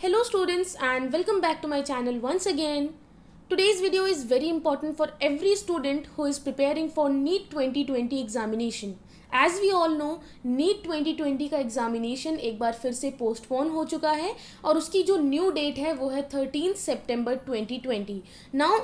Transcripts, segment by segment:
Hello students and welcome back to my channel once again. Today's video is very important for every student who is preparing for NEET 2020 examination. As we all know, NEET 2020 का examination एक बार फिर से postpone हो चुका है और उसकी जो न्यू डेट है वो है 13 सितंबर 2020. नाउ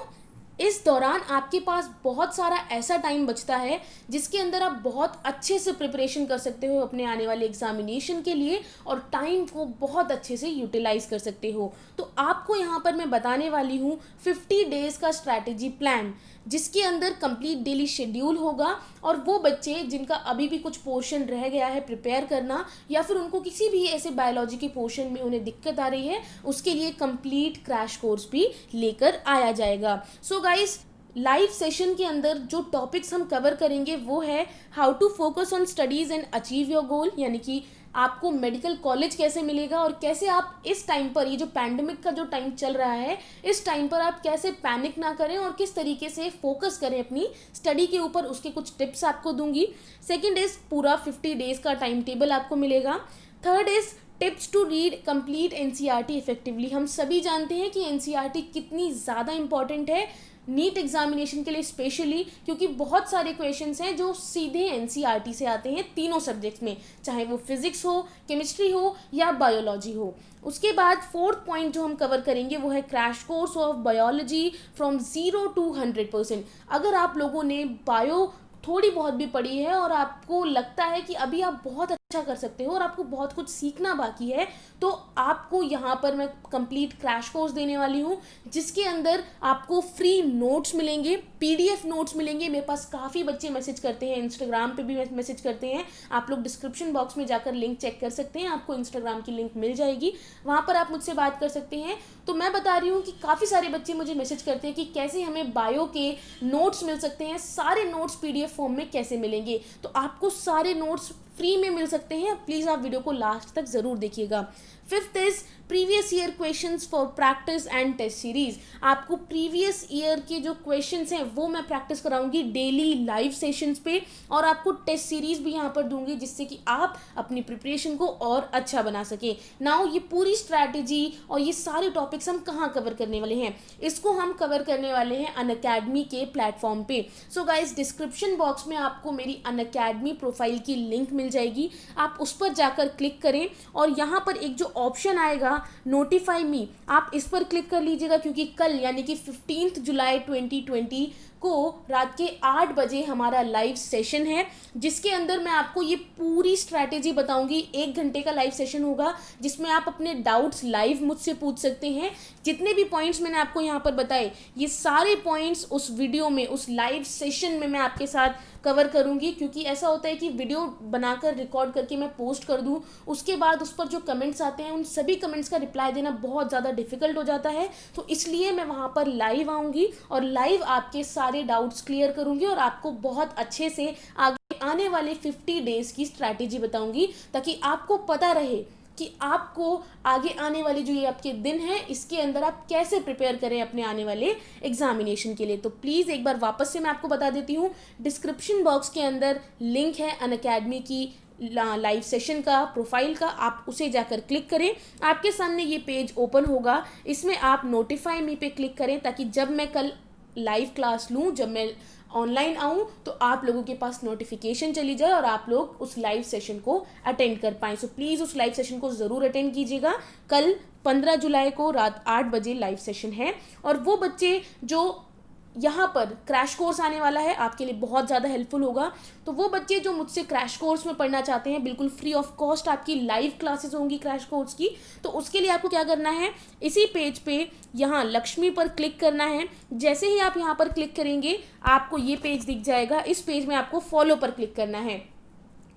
इस दौरान आपके पास बहुत सारा ऐसा टाइम बचता है जिसके अंदर आप बहुत अच्छे से प्रिपरेशन कर सकते हो अपने आने वाले एग्जामिनेशन के लिए और टाइम को बहुत अच्छे से यूटिलाइज कर सकते हो. तो आपको यहाँ पर मैं बताने वाली हूँ 50 डेज़ का स्ट्रैटेजी प्लान, जिसके अंदर कंप्लीट डेली शेड्यूल होगा और वो बच्चे जिनका अभी भी कुछ पोर्शन रह गया है प्रिपेयर करना या फिर उनको किसी भी ऐसे बायोलॉजी के पोर्शन में उन्हें दिक्कत आ रही है, उसके लिए कंप्लीट क्रैश कोर्स भी लेकर आया जाएगा. सो गाइस, लाइव सेशन के अंदर जो टॉपिक्स हम कवर करेंगे वो है how to focus on studies and achieve your goal, यानी कि आपको मेडिकल कॉलेज कैसे मिलेगा और कैसे आप इस टाइम पर, ये जो पैंडमिक का जो टाइम चल रहा है, इस टाइम पर आप कैसे पैनिक ना करें और किस तरीके से फोकस करें अपनी स्टडी के ऊपर, उसके कुछ टिप्स आपको दूंगी. सेकंड इज पूरा 50 डेज़ का टाइम टेबल आपको मिलेगा. Third is tips to read complete NCERT effectively. हम सभी जानते हैं कि एनसीईआरटी कितनी ज़्यादा इंपॉर्टेंट है नीट एग्जामिनेशन के लिए स्पेशली, क्योंकि बहुत सारे क्वेश्चंस हैं जो सीधे एनसीईआरटी से आते हैं तीनों सब्जेक्ट्स में, चाहे वो फिजिक्स हो, केमिस्ट्री हो या बायोलॉजी हो. उसके बाद फोर्थ पॉइंट जो हम कवर करेंगे वो है crash course of biology from 0 to 100%. अगर आप लोगों ने बायो थोड़ी बहुत भी पढ़ी है और आपको लगता है कि अभी आप बहुत अच्छा कर सकते हो और आपको बहुत कुछ सीखना बाकी है, तो आपको यहाँ पर मैं कंप्लीट क्रैश कोर्स देने वाली हूँ जिसके अंदर आपको फ्री नोट्स मिलेंगे, पीडीएफ नोट्स मिलेंगे. मेरे पास काफ़ी बच्चे मैसेज करते हैं, इंस्टाग्राम पे भी मैसेज करते हैं. आप लोग डिस्क्रिप्शन बॉक्स में जाकर लिंक चेक कर सकते हैं, आपको इंस्टाग्राम की लिंक मिल जाएगी, वहाँ पर आप मुझसे बात कर सकते हैं. तो मैं बता रही हूँ कि काफ़ी सारे बच्चे मुझे मैसेज करते हैं कि कैसे हमें बायो के नोट्स मिल सकते हैं, सारे नोट्स पीडीएफ फॉर्म में कैसे मिलेंगे. तो आपको सारे नोट्स फ्री में मिल सकते हैं. प्लीज़ आप वीडियो को लास्ट तक ज़रूर देखिएगा. Fifth is previous year questions for practice and test series. आपको प्रीवियस ईयर के जो क्वेश्चंस हैं वो मैं प्रैक्टिस कराऊंगी डेली लाइव सेशंस पे और आपको टेस्ट सीरीज भी यहाँ पर दूंगी जिससे कि आप अपनी प्रिपरेशन को और अच्छा बना सकें. नाउ ये पूरी स्ट्रैटेजी और ये सारे टॉपिक्स हम कहाँ कवर करने वाले हैं, इसको हम कवर करने वाले हैं अनअकैडमी के प्लेटफॉर्म पे. सो गाइज, डिस्क्रिप्शन बॉक्स में आपको मेरी अनअकैडमी प्रोफाइल की लिंक मिल जाएगी, आप उस पर जाकर क्लिक करें और यहाँ पर एक जो ऑप्शन आएगा नोटिफाई मी, आप इस पर क्लिक कर लीजिएगा क्योंकि कल यानी कि 15 जुलाई 2020 को रात के 8 बजे हमारा लाइव सेशन है जिसके अंदर मैं आपको ये पूरी स्ट्रैटेजी बताऊंगी. 1 घंटे का लाइव सेशन होगा जिसमें आप अपने डाउट्स लाइव मुझसे पूछ सकते हैं. जितने भी पॉइंट्स मैंने आपको यहाँ पर बताए, ये सारे पॉइंट्स उस वीडियो में, उस लाइव सेशन में मैं आपके साथ कवर करूंगी. क्योंकि ऐसा होता है कि वीडियो बनाकर रिकॉर्ड करके मैं पोस्ट कर दूं, उसके बाद उस पर जो कमेंट्स आते हैं उन सभी कमेंट्स का रिप्लाई देना बहुत ज़्यादा डिफिकल्ट हो जाता है. तो इसलिए मैं वहाँ पर लाइव आऊँगी और लाइव आपके सारे डाउट्स क्लियर करूँगी और आपको बहुत अच्छे से आगे आने वाले 50 डेज़ की स्ट्रैटेजी बताऊँगी ताकि आपको पता रहे कि आपको आगे आने वाले जो ये आपके दिन हैं इसके अंदर आप कैसे प्रिपेयर करें अपने आने वाले एग्जामिनेशन के लिए. तो प्लीज़ एक बार वापस से मैं आपको बता देती हूँ, डिस्क्रिप्शन बॉक्स के अंदर लिंक है अनअकैडमी की लाइव सेशन का, प्रोफाइल का, आप उसे जाकर क्लिक करें. आपके सामने ये पेज ओपन होगा, इसमें आप नोटिफाई मी पे क्लिक करें ताकि जब मैं कल लाइव क्लास लूँ, जब मैं ऑनलाइन आऊँ तो आप लोगों के पास नोटिफिकेशन चली जाए और आप लोग उस लाइव सेशन को अटेंड कर पाएँ. सो प्लीज़ उस लाइव सेशन को ज़रूर अटेंड कीजिएगा. कल 15 जुलाई को रात 8 बजे लाइव सेशन है और वो बच्चे जो यहाँ पर क्रैश कोर्स आने वाला है आपके लिए बहुत ज़्यादा हेल्पफुल होगा. तो वो बच्चे जो मुझसे क्रैश कोर्स में पढ़ना चाहते हैं, बिल्कुल फ्री ऑफ कॉस्ट आपकी लाइव क्लासेस होंगी क्रैश कोर्स की. तो उसके लिए आपको क्या करना है, इसी पेज पे यहाँ लक्ष्मी पर क्लिक करना है. जैसे ही आप यहाँ पर क्लिक करेंगे आपको ये पेज दिख जाएगा. इस पेज में आपको फॉलो पर क्लिक करना है.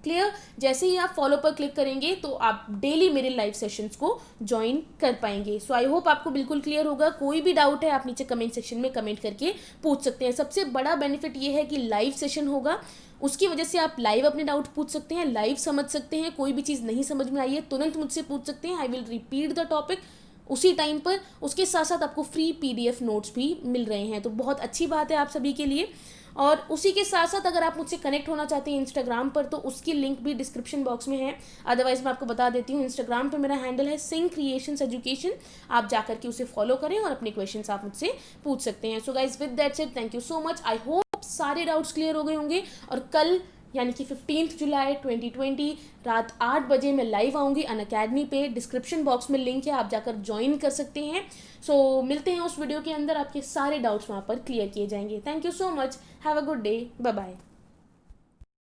क्लियर? जैसे ही आप फॉलो पर क्लिक करेंगे तो आप डेली मेरे लाइव सेशंस को ज्वाइन कर पाएंगे. सो आई होप आपको बिल्कुल क्लियर होगा. कोई भी डाउट है आप नीचे कमेंट सेक्शन में कमेंट करके पूछ सकते हैं. सबसे बड़ा बेनिफिट ये है कि लाइव सेशन होगा, उसकी वजह से आप लाइव अपने डाउट पूछ सकते हैं, लाइव समझ सकते हैं. कोई भी चीज़ नहीं समझ में आई है तुरंत मुझसे पूछ सकते हैं. I will repeat the topic उसी टाइम पर. उसके साथ साथ आपको फ्री पीडीएफ नोट्स भी मिल रहे हैं, तो बहुत अच्छी बात है आप सभी के लिए. और उसी के साथ साथ अगर आप मुझसे कनेक्ट होना चाहते हैं इंस्टाग्राम पर, तो उसकी लिंक भी डिस्क्रिप्शन बॉक्स में है। अदरवाइज मैं आपको बता देती हूँ, इंस्टाग्राम पर मेरा हैंडल है सिंह क्रिएशंस एजुकेशन। आप जाकर के उसे फॉलो करें और अपने क्वेश्चंस आप मुझसे पूछ सकते हैं। So guys, with that said, thank you so much. I hope सारे डाउट्स क्लियर हो गए होंगे। और कल यानी कि 15 जुलाई 2020 रात 8 बजे मैं लाइव आऊँगी अनअकैडमी पे। डिस्क्रिप्शन बॉक्स में लिंक है, आप जाकर ज्वाइन कर सकते हैं। सो मिलते हैं उस वीडियो के अंदर, आपके सारे डाउट्स वहाँ पर क्लियर किए जाएंगे। Thank you so much. Have a good day. Bye bye.